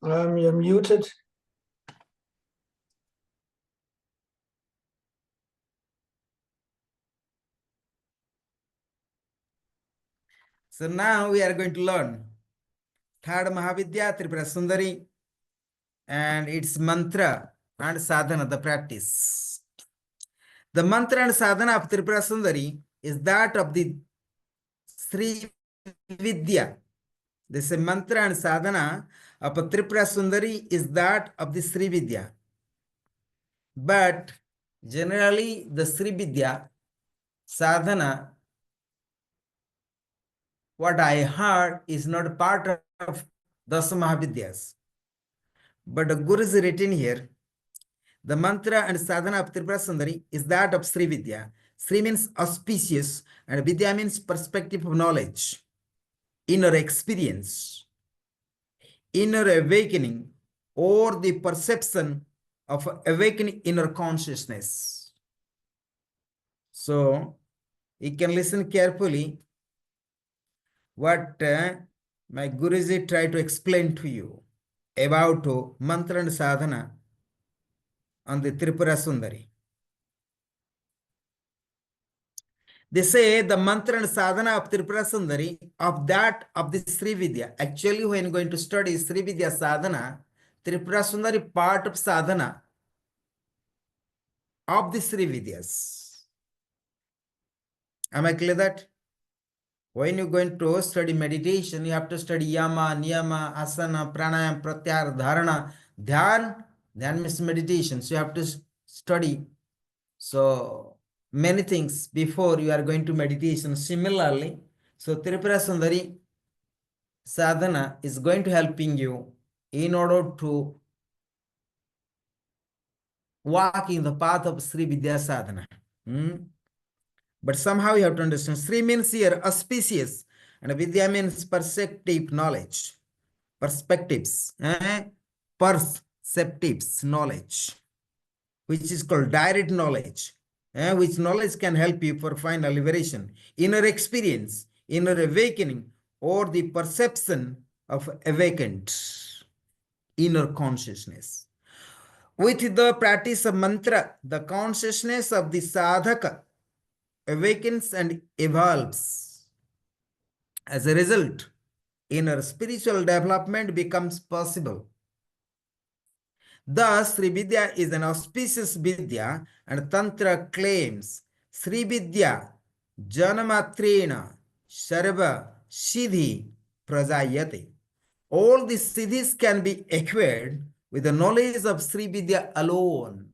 You're muted. So now we are going to learn third Mahavidya Tripura Sundari and its mantra and sadhana, the practice. The mantra and sadhana of Tripura Sundari is that of the Sri Vidya. This mantra and sadhana of Tripura Sundari is that of the Sri Vidya. But generally the Sri Vidya sadhana, what I heard, is not part of Dasha Mahavidyas. But the Guru is written here, the mantra and sadhana of Tripura Sundari is that of Sri Vidya. Sri means auspicious and Vidya means perspective of knowledge, inner experience, inner awakening, or the perception of awakening inner consciousness. So you can listen carefully what my Guruji tried to explain to you about mantra and sadhana on the Tripura Sundari. They say the mantra and sadhana of Tripura Sundari of that of the Sri Vidya. Actually, when going to study Sri Vidya sadhana, Tripura Sundari part of sadhana of the Sri Vidyas. Am I clear that? When you're going to study meditation, you have to study yama, niyama, asana, pranayam, pratyahara, dharana, dhyan. Dhyan means meditation. So you have to study so many things before you are going to meditation. Similarly, so Tripura Sundari sadhana is going to helping you in order to walk in the path of Sri Vidya sadhana. But somehow you have to understand, Sri means here auspicious, and Vidya means perceptive knowledge, perspectives, perceptives knowledge, which is called direct knowledge, which knowledge can help you for final liberation, inner experience, inner awakening, or the perception of awakened inner consciousness. With the practice of mantra, the consciousness of the sadhaka awakens and evolves. As a result, inner spiritual development becomes possible. Thus, Sri Vidya is an auspicious Vidya, and Tantra claims Sri Vidya Janamatrena Sarva Siddhi Prajayate. All the siddhis can be acquired with the knowledge of Sri Vidya alone.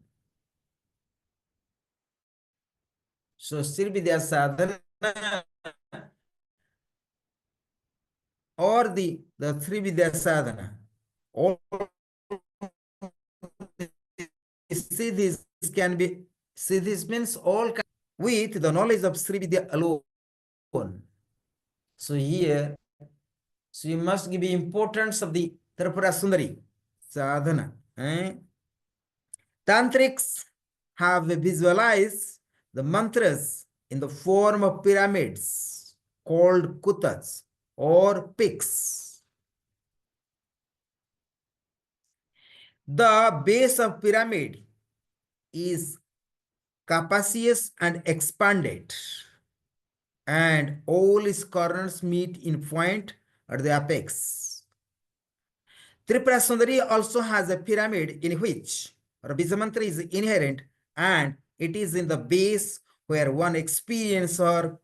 So, Sri Vidya sadhana or the Sri Vidya sadhana, all siddhis can be, siddhis means all with the knowledge of Sri Vidya alone. So here, so you must give the importance of the Tripura Sundari sadhana. Tantrics have visualized the mantras in the form of pyramids called kutas or peaks. The base of pyramid is capacious and expanded, and all its corners meet in point at the apex. Tripura Sundari also has a pyramid in which Bija mantra is inherent, and it is in the base where one experiences her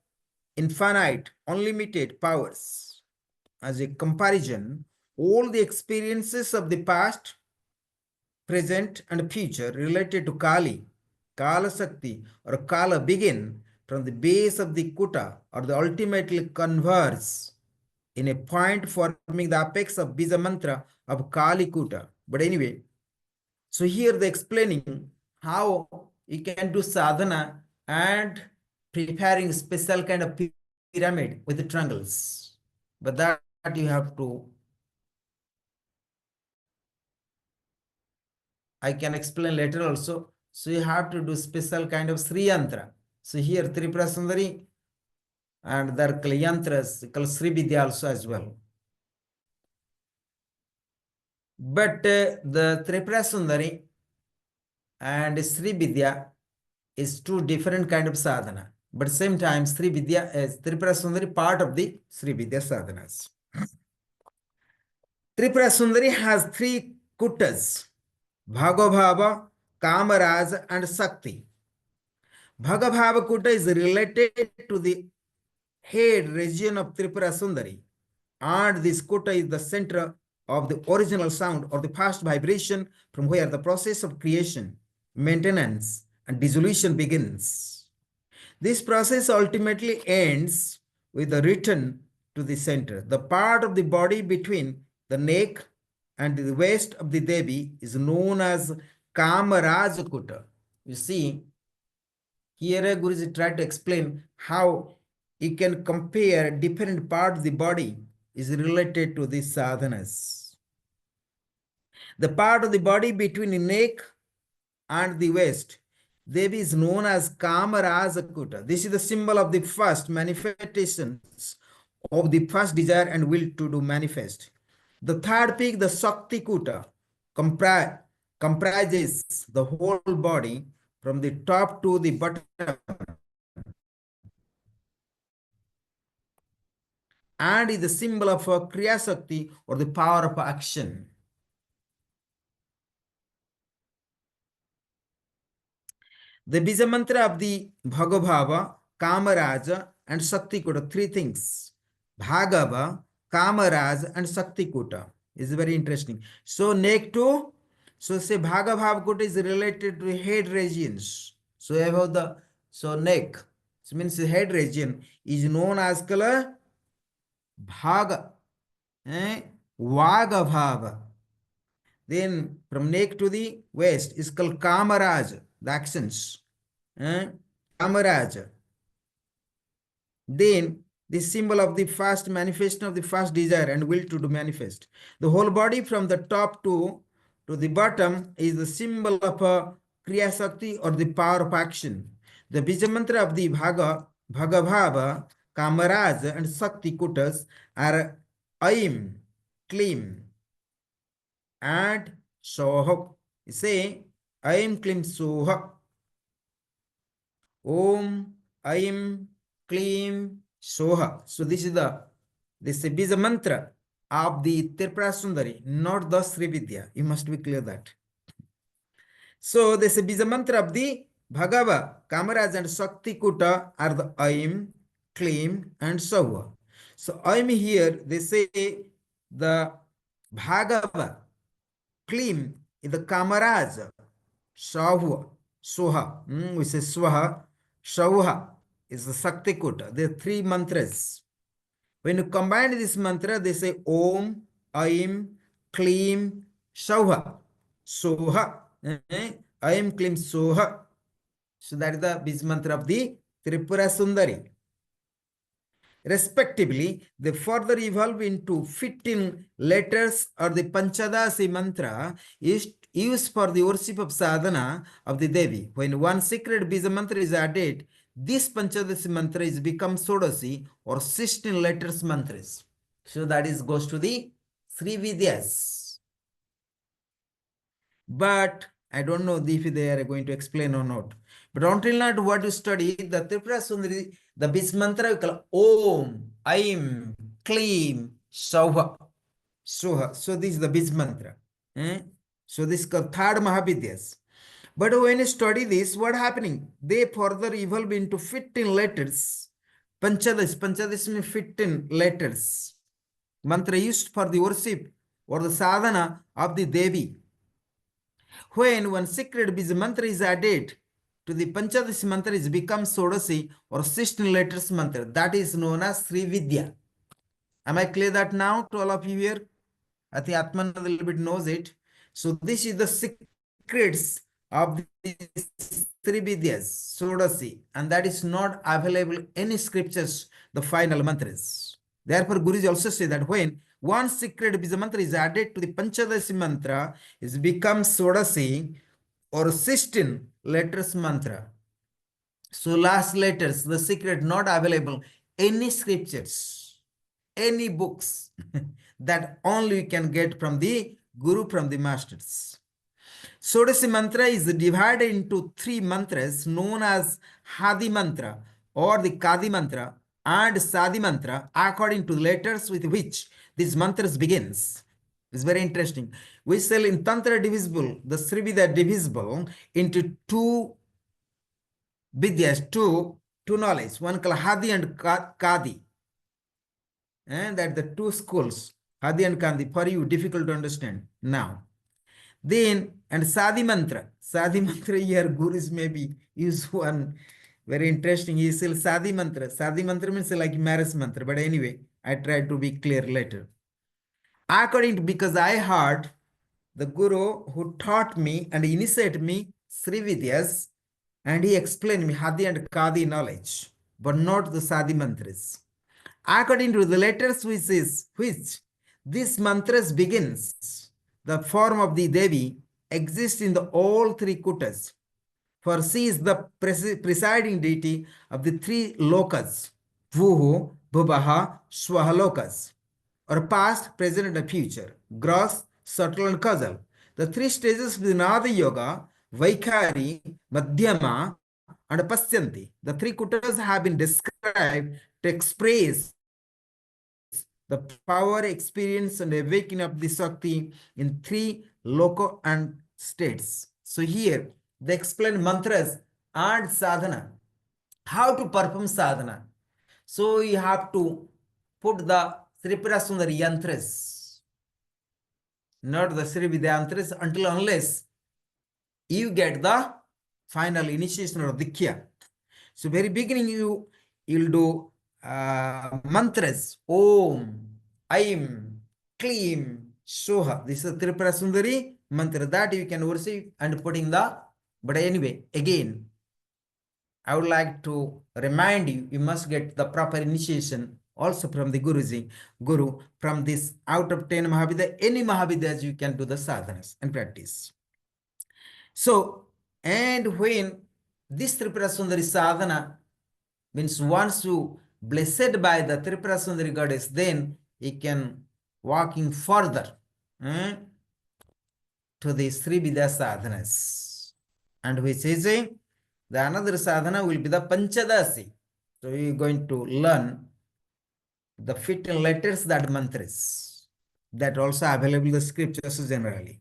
infinite, unlimited powers. As a comparison, all the experiences of the past, present, and future related to Kali, Kala Sakti, or Kala begin from the base of the Kuta, or the ultimately converge in a point forming the apex of Bija mantra of Kali Kuta. But anyway, so here they're explaining how you can do sadhana and preparing special kind of pyramid with the triangles. But that you have to, I can explain later also. So you have to do special kind of Sri Yantra. So here Tripura Sundari and there are yantras called Sri Vidya also as well. But the Tripura Sundari and Sri Vidya is two different kind of sadhana. But same time Sri Vidya is Tripura Sundari part of the Sri Vidya sadhanas. Tripura Sundari has three kutas: Bhagavabha, Kamaraj and Sakti. Bhagavabha kuta is related to the head region of Tripura Sundari, and this kuta is the center of the original sound or the past vibration from where the process of creation, maintenance and dissolution begins. This process ultimately ends with the return to the center. The part of the body between the neck and the waist of the Devi is known as Kamaraj kuta. You see, here Guruji tried to explain how you can compare different parts of the body is related to these sadhanas. The part of the body between the neck and the waist, Devi is known as Kamarajakuta. This is the symbol of the first manifestations of the first desire and will to do manifest. The third peak, the Shakti Kuta, comprises the whole body from the top to the bottom and is the symbol of a Kriya Shakti or the power of action. The Bija mantra of the Bhagavava, Kamaraja and Shakti Kuta, three things. Bhagava, Kamaraj and Shakti Kuta is very interesting. So neck to, so say Bhagavava Kuta is related to head regions. So above the, so neck, so means the head region is known as kala Bhaga, Vagabhava. Then from neck to the waist is called Kamaraj, the actions. Kamaraj. Then the symbol of the first manifestation of the first desire and will to do manifest. The whole body from the top to the bottom is the symbol of a Kriya Shakti or the power of action. The Bija mantra of the Bhagavava, Kamaraj and Shakti Kutas are Aim, Klim and Soha. Say Aim, Klim, Soha. Om, Aim, Klim, Soha. So this is the Bija mantra of the Tripura Sundari, not the Sri Vidya. You must be clear that. So this Bija mantra of the Bhagava, Kamaraj and Shakti Kuta are the Aim, Klim and Soha. So Aim here, they say the Bhagava, Klim is the Kamaraj, Soha, we say Swaha, Shauha is the Shakti Kuta. There are three mantras. When you combine this mantra, they say Om, Aim, Klim, Shauha, Soha. Aim, Klim, Soha. So that is the Bij mantra of the Tripura Sundari. Respectively, they further evolve into 15 letters or the Panchadasi mantra is used for the worship of sadhana of the Devi. When one secret Bija mantra is added, this Panchadasi mantra is become Sodasi or 16 letters mantras. So that is goes to the Sri Vidyas. But I don't know if they are going to explain or not. But until now, what you study, the Tripura Sundari, the Bij mantra we call Om, Aim, Klim, Soha. Soha. So this is the Bij mantra. So this is called third Mahavidyas. But when you study this, what happening? They further evolve into 15 letters. Panchadasi means 15 letters. Mantra used for the worship or the sadhana of the Devi. When one secret Bij mantra is added to the Panchadasi mantra, it becomes Sodasi or 16 letters mantra. That is known as Sri Vidya. Am I clear that now to all of you here? I think Atman a little bit knows it. So this is the secrets of the Sri Vidyas, Sodasi, and that is not available in any scriptures, the final mantras. Therefore, Guruji also say that when one secret Bija mantra is added to the Panchadasi mantra, it becomes Sodasi or 16 letters mantra. So last letters, the secret not available, any scriptures, any books that only you can get from the Guru, from the masters. Sodasi mantra is divided into 3 mantras known as Hadi mantra or the Kadi mantra and Sadi mantra according to the letters with which these mantras begins. It's very interesting. We say in Tantra divisible, the Sri Vidya divisible into 2 Vidyas, two knowledge, one called Hadi and Kadi. And that the 2 schools, Hadi and Kadi, for you difficult to understand now. Then, and Sadi mantra here Gurus maybe use one very interesting. He says Sadi mantra. Sadi mantra means like marriage mantra, but anyway, I try to be clear later. According to, because I heard the Guru who taught me and initiated me Sri Vidyas, and he explained me Hadi and Kadi knowledge, but not the Sadi mantras. According to the letters which this mantras begins, the form of the Devi exists in the all 3 kutas, for she is the presiding deity of the 3 lokas, Vuhu, Bhubaha, Swaha lokas, or past, present, and future, gross, subtle, and causal. The 3 stages of the Nada Yoga, Vaikhari, Madhyama, and Pasyanti. The 3 kutas have been described to express the power, experience, and awakening of the Shakti in 3 loka and states. So here they explain mantras and sadhana, how to perform sadhana. So you have to put the Tripura Sundari yantras, not the Sri Vidya yantras, until unless you get the final initiation or Dikya. So very beginning you'll do mantras, Om, Aim, Klim, Soha. This is Tripura Sundari mantra that you can receive and put in the, but anyway, again, I would like to remind you, you must get the proper initiation also from the Guru, from this out of 10 Mahavidya, any Mahavidyas you can do the sadhanas and practice. So, and when this Tripura Sundari sadhana means once you blessed by the Tripura Sundari goddess, then he can walking further to the Sri Vidya sadhanas. And which is the another sadhana will be the Panchadasi. So you are going to learn the 15 letters, that mantras, that also available in the scriptures generally.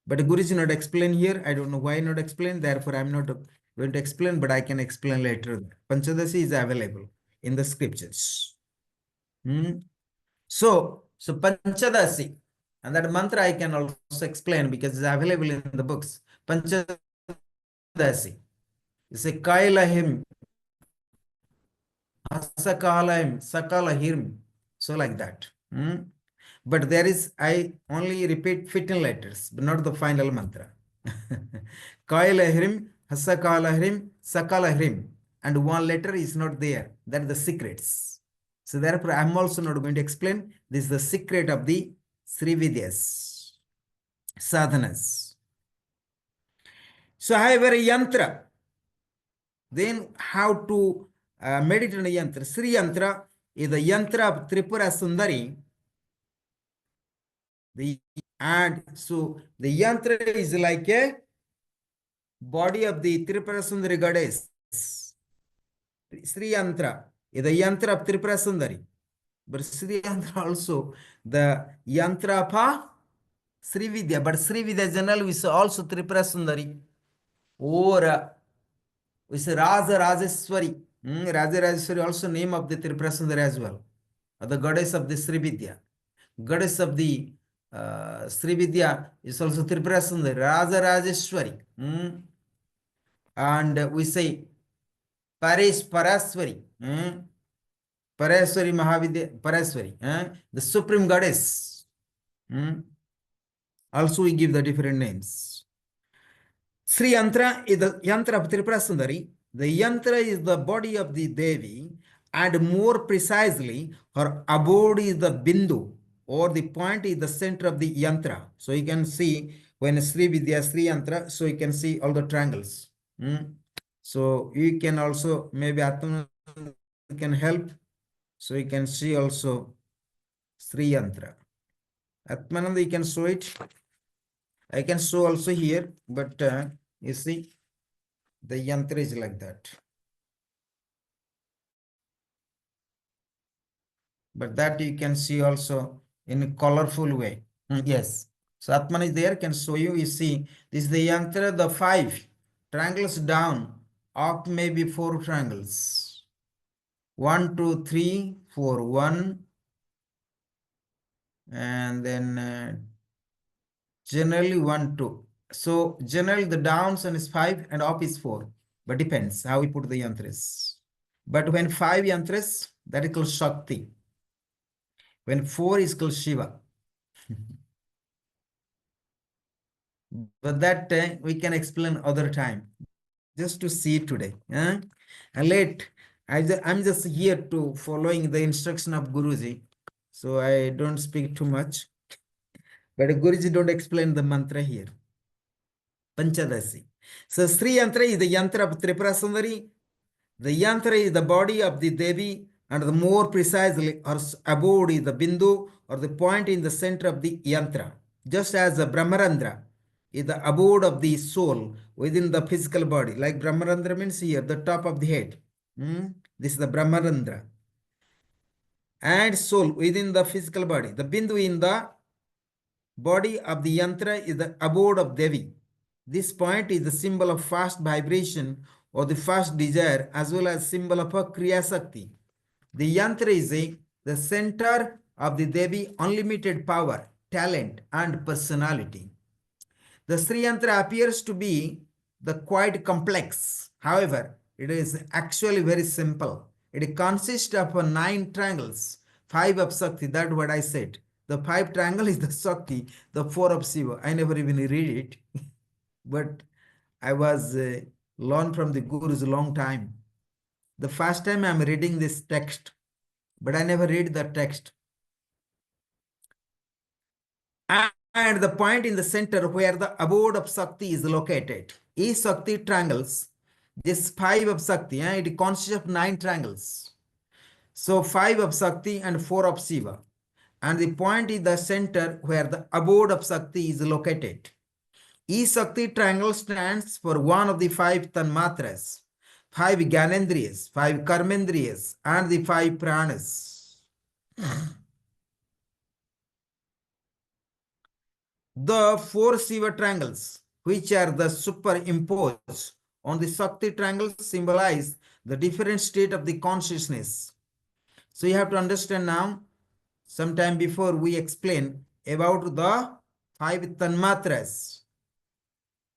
But Guru is not explain here. I don't know why not explain. Therefore, I am not going to explain, but I can explain later. Panchadasi is available in the scriptures. So Panchadasi, and that mantra I can also explain because it's available in the books. Panchadasi. It's a Kailahim, Asakalayim, Sakalahim. So like that. But there is, I only repeat 15 letters, but not the final mantra. Kailahrim, Hasakalahrim, Sakalahrim. And 1 letter is not there. That is the secrets. So therefore, I am also not going to explain. This is the secret of the Sri Vidyas, sadhanas. So however, a yantra, then how to meditate on a yantra. Sri yantra is the yantra of Tripura Sundari. And so the yantra is like a body of the Tripura Sundari goddess. Sri yantra is the yantra of Tripura Sundari. But Sri yantra also the yantra of Sri Vidya. But Sri Vidya generally is also Tripura Sundari. Or we say Raja Rajeshwari. Raja Rajeshwari also name of the Tripura Sundari as well. The goddess of the Sri Vidya. Goddess of the Sri Vidya is also Tripura Sundari, Raja Rajeshwari. And we say Paraswari. Paraswari Mahavidya, Paraswari. The Supreme Goddess. Also we give the different names. Sri Yantra is the Yantra of Tripura Sundari. The Yantra is the body of the Devi, and more precisely, her abode is the bindu, or the point is the center of the yantra. So you can see when Sri Vidya, Sri Yantra, so you can see all the triangles. So you can also, maybe Atman can help. So you can see also Sri Yantra. Atmananda, you can show it. I can show also here, but you see, the yantra is like that. But that you can see also in a colorful way. Yes. So Atman is there, can show you. You see, this is the yantra, the 5 triangles down, up maybe 4 triangles. 1, 2, 3, 4, 1, and then generally 1, 2. So generally the downs and is 5 and up is 4. But depends how we put the yantras. But when 5 yantras, that is called Shakti. When 4 is called Shiva. But that we can explain other time. Just to see today. And I'm just here to following the instruction of Guruji. So I don't speak too much. But Guruji don't explain the mantra here. Panchadasi. So Sri Yantra is the yantra of Tripura Sundari. The yantra is the body of the Devi, and the more precisely, her abode is the bindu, or the point in the center of the yantra. Just as the Brahmarandra is the abode of the soul within the physical body. Like Brahmarandra means here, the top of the head. This is the Brahmarandra. And soul within the physical body. The bindu in the body of the yantra is the abode of Devi. This point is the symbol of fast vibration or the fast desire, as well as symbol of a Kriya Sakti. The yantra is the center of the Devi unlimited power, talent, and personality. The Sri Yantra appears to be the quite complex. However, it is actually very simple. It consists of 9 triangles, 5 of Shakti. That's what I said. The 5 triangle is the Shakti, the 4 of Shiva. I never even read it, but I was learned from the Gurus a long time. The first time I'm reading this text, but I never read the text. And the point in the center where the abode of Shakti is located. Each Shakti triangles, this 5 of Shakti, it consists of 9 triangles. So 5 of Shakti and 4 of Shiva. And the point is the center where the abode of Shakti is located. Each Shakti triangle stands for one of the 5 tanmatras, 5 Gyanendriyas, 5 Karmendriyas, and the 5 pranas. The 4 Shiva triangles, which are the superimposed on the Shakti triangles, symbolize the different state of the consciousness. So you have to understand now, sometime before we explain about the 5 tanmatras.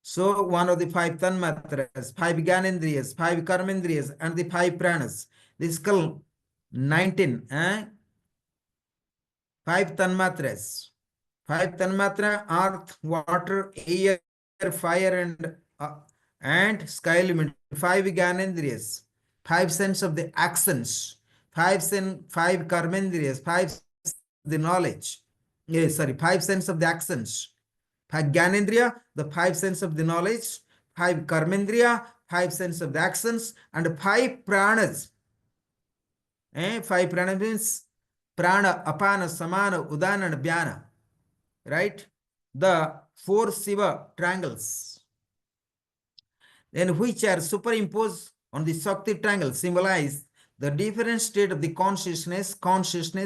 So one of the 5 tanmatras, 5 Gyanendriyas, 5 Karmendriyas, and the 5 pranas. This is called 19. 5 tanmatras. 5 tanmatra, earth, water, air, fire, and sky element. 5 Gyanendriyas, 5 sense of the actions. 5 karmendriyas, 5 the knowledge. Yes, sorry, 5 sense of the actions. 5 Gyanendriya, the 5 sense of the knowledge. 5 karmendriya, 5 sense of the actions, and 5 pranas. 5 pranas means prana, apana, samana, udana, and bhyana. Right? The 4 Shiva triangles, and which are superimposed on the Shakti triangle, symbolize the different state of the consciousness,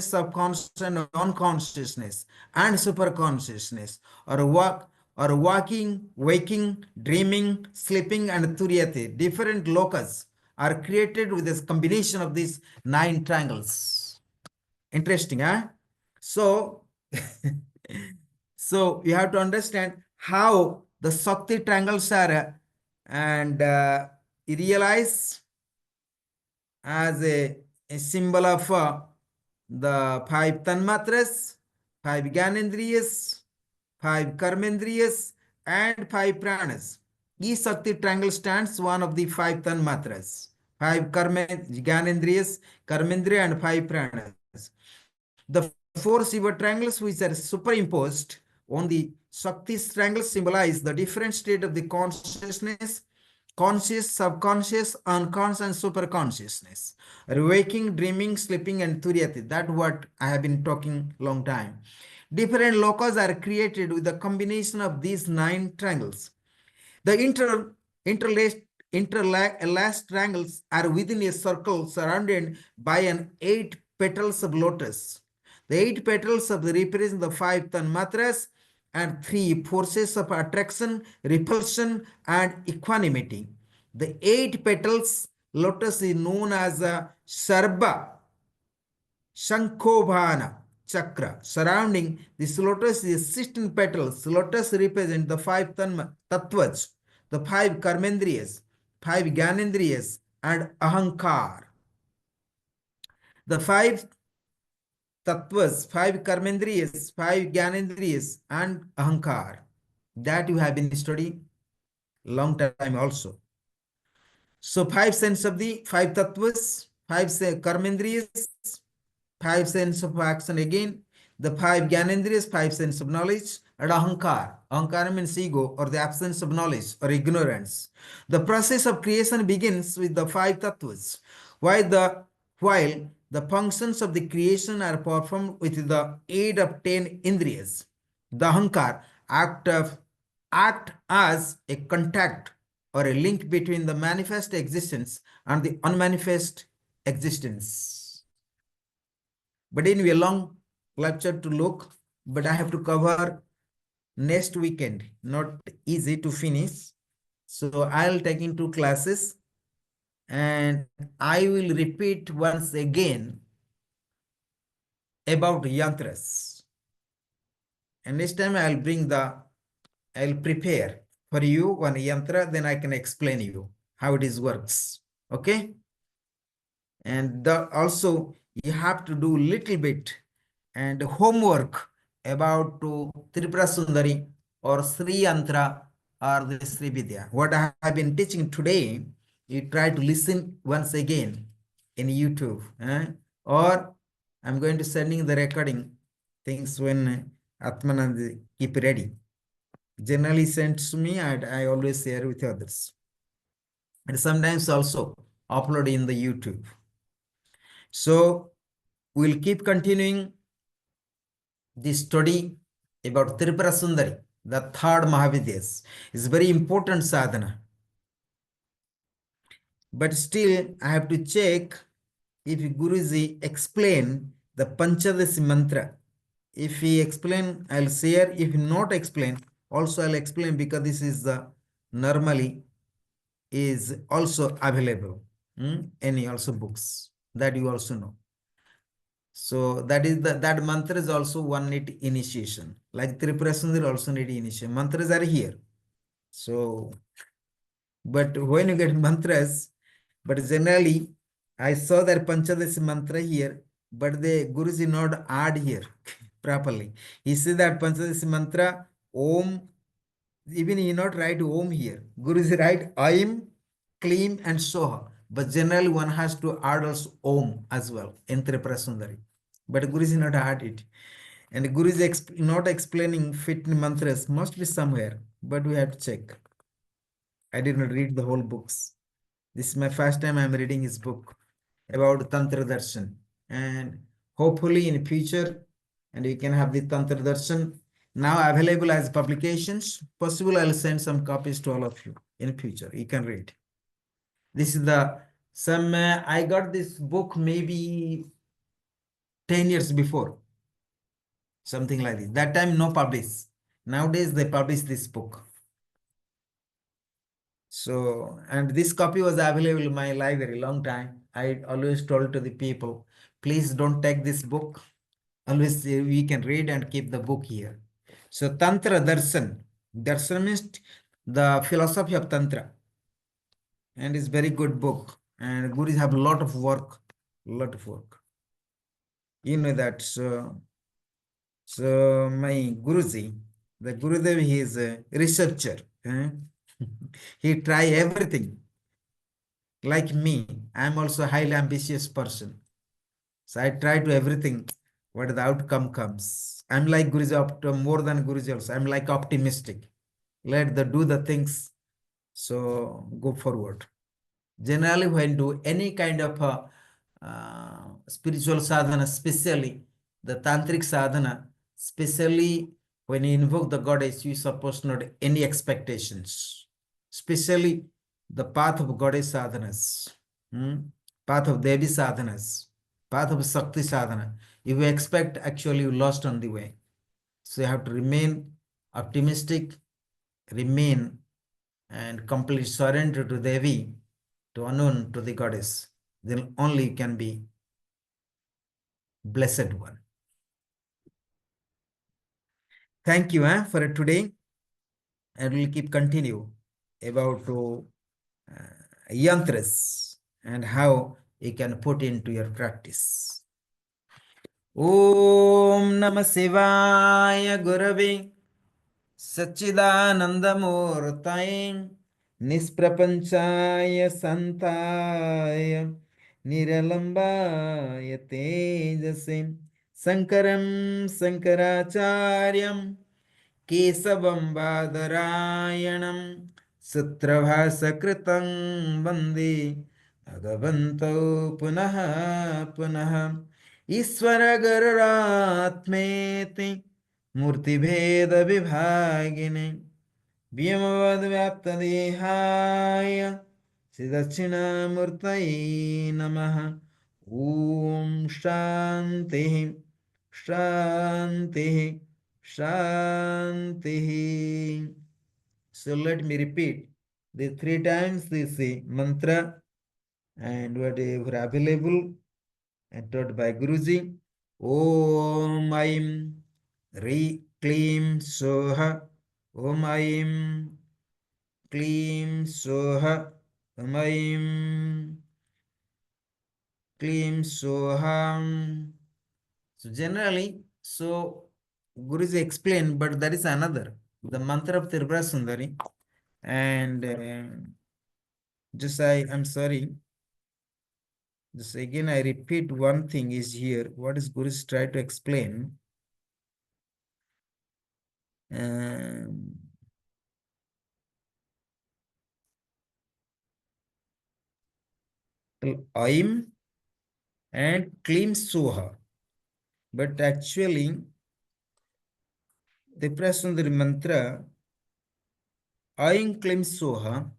subconscious, and unconsciousness, and superconsciousness, or walking, waking, dreaming, sleeping, and turyate. Different lokas are created with this combination of these 9 triangles. Interesting, huh? So, so you have to understand how the Shakti triangles are and realize as a symbol of the 5 tanmatras, 5 Gyanendriyas, 5 Karmendriyas, and 5 pranas. Each Shakti triangle stands one of the 5 tanmatras. 5 karma, Jnanendriyas, Karmendriya, and 5 pranas. The 4 Shiva triangles which are superimposed on the Shakti triangles symbolize the different state of the consciousness: conscious, subconscious, unconscious, and superconsciousness. Waking, dreaming, sleeping, and Turyati. That's what I have been talking long time. Different lokas are created with the combination of these 9 triangles. The interlaced interlaced triangles are within a circle surrounded by an 8 petals of lotus. The 8 petals of the represent the 5 tanmatras and 3 forces of attraction, repulsion, and equanimity. The 8 petals lotus is known as a Sarba Shankobhana chakra. Surrounding this lotus is 16 petals. Lotus represent the 5 tattvas, the 5 karmendriyas, 5 gyanendriyas, and ahankar. The 5 tattvas, 5 karmendriyas, 5 gyanendriyas, and ahankar. That you have been studying long time also. So 5 sense of the 5 tattvas, 5 karmendriyas, 5 sense of action again, the 5 Gyanendriyas, 5 sense of knowledge, and Ahankar. Ahankar means ego or the absence of knowledge or ignorance. The process of creation begins with the 5 tattvas, while the functions of the creation are performed with the aid of 10 Indriyas. The Ahankar act as a contact or a link between the manifest existence and the unmanifest existence. But anyway, long lecture to look, but I have to cover next weekend. Not easy to finish. So I'll take in 2 classes and I will repeat once again about yantras. And next time I'll prepare for you one yantra, then I can explain you how it is works. Okay? And also you have to do little bit and homework about Tripura Sundari or Sri Yantra or the Sri Vidya. What I have been teaching today, you try to listen once again in YouTube. Or I'm going to sending the recording things when Atmanand keep ready. Generally sends to me and I always share with others. And sometimes also upload in the YouTube. So we'll keep continuing this study about Tripura Sundari, the 3rd Mahavidyas. Is very important sadhana. But still, I have to check if Guruji explain the Panchadasi mantra. If he explain, I'll share. If not explain, also I'll explain because this is the normally is also available. Any also books that you also know. So that is that mantra is also one need initiation. Like Tripura Sundari also need initiation. Mantras are here. So, but when you get mantras, but generally I saw that Panchadasi mantra here, but the Guruji not add here properly. He said that Panchadasi mantra Om, even he not write Om here. Guruji write Aim, Kleem, and Soha. But generally one has to add also Om as well in Tripura Sundari. But Guruji not add it. And Guru is not explaining fit mantras, must be somewhere, but we have to check. I did not read the whole books. This is my first time I'm reading his book about Tantra Darshan. And hopefully in future, and you can have the Tantra Darshan now available as publications. Possible, I'll send some copies to all of you in future. You can read. This is I got this book maybe 10 years before. Something like this. That time no publish. Nowadays they publish this book. So, and this copy was available in my library long time. I always told to the people, please don't take this book. Always we can read and keep the book here. So Tantra Darshan. Darshan means the philosophy of Tantra. And it's very good book. And Gurus have a lot of work. You know that. So my Guruji, the Gurudev, he is a researcher. He try everything. Like me, I'm also a highly ambitious person. So I try to everything, what the outcome comes. I'm like Guruji, more than Guruji also. I'm like optimistic. Let the do the things. So go forward. Generally, when do any kind of spiritual sadhana, especially the tantric sadhana, especially when you invoke the goddess, you suppose not any expectations, especially the path of goddess sadhanas, path of Devi sadhanas, path of Shakti sadhana. If you expect, actually you lost on the way. So you have to remain optimistic, remain and complete surrender to Devi, to Anun, to the goddess. Then only you can be blessed one. Thank you for today. And we'll keep continue about yantras and how you can put into your practice. Om Namah Shivaya Gurave Satchidanandamurtaye Nisprapanchaya Santaya Niralambaya Tejase Sankaram Sankaracharyam Kesavam Badarayanam Sutrabhasakritam Vande Bhagavanto Punaha Punaha Iswara Garuratmeti Murtibheda Vibhagine Vyamavad Vyaptadehaya Siddhachinamurtaye Namaha Om Shanti Shanti Shanti. So let me repeat the 3 times this mantra and whatever available and taught by Guruji. Om Aim Re Klim Soha. Om Aim Klim Soha. Om Aim Klim Soham. So generally, so Guruji explained, but there is another, the mantra of Tripura Sundari. And I'm sorry. Just again, I repeat one thing is here. What is Guruji try to explain? Aim and Klim Soha. But actually, the Prasundari mantra, Aim Klim Soha.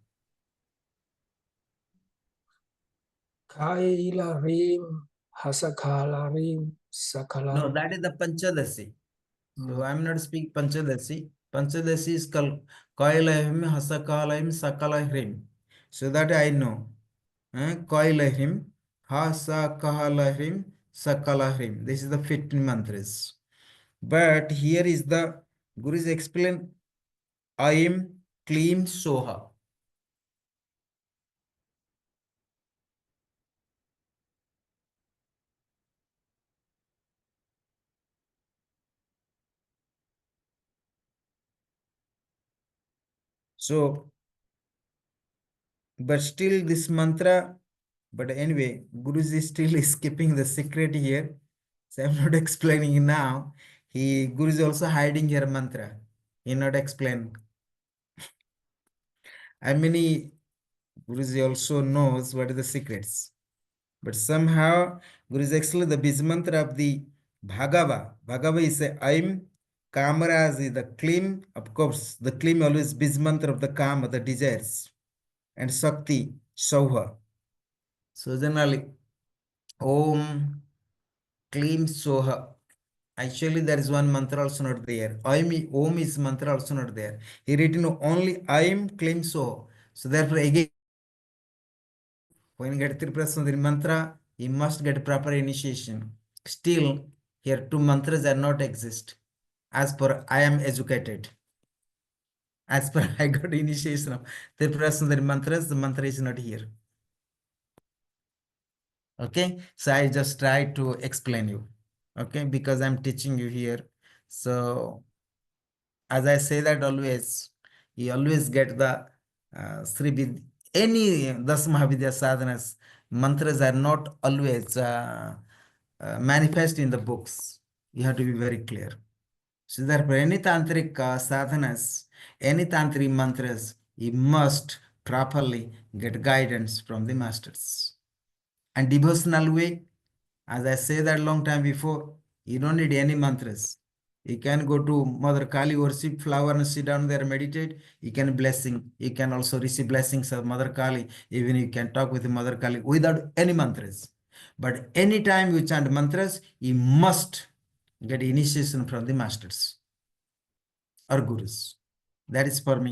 Kaila Rim, Hasakala Rim, Sakala. No, that is the Panchadasi. So I'm not speaking Panchadasi. Panchadasi is called Kailahim, Hasakalahim, Sakalahim. So that I know. Kailahim, Hasakalahim, Sakalahim. This is the 15 mantras. But here is the Guru's explain Aim Klim Soha. So, but still this mantra, but anyway, Guruji still is keeping the secret here. So I'm not explaining now. Guruji is also hiding here mantra. He not explain. I mean, Guruji also knows what are the secrets. But somehow, Guruji explains the biz mantra of the Bhagava. Bhagava is a I'm Kamaras is the claim, of course, the claim always biz mantra of the Kama, the desires, and Shakti, Sauha. So generally, Om Klim Soha. Actually, there is one mantra also not there. Om is mantra also not there. He written only Aim Klim Soha. So therefore, again, when you get Tripura Sundari mantra, you must get proper initiation. Still, here two mantras are not exist. As per I am educated. As per I got initiation of Tripura Sundari mantras, the mantra is not here. Okay, so I just try to explain you. Okay, because I'm teaching you here. So as I say that always, you always get the any Das Mahavidya sadhanas, mantras are not always manifest in the books. You have to be very clear. So therefore, any tantric sadhanas, any tantric mantras, you must properly get guidance from the masters. And devotional way, as I said that long time before, you don't need any mantras. You can go to Mother Kali, worship flower and sit down there, meditate. You can blessing. You can also receive blessings of Mother Kali. Even you can talk with Mother Kali without any mantras. But anytime you chant mantras, you must get initiation from the masters or gurus. That is for me.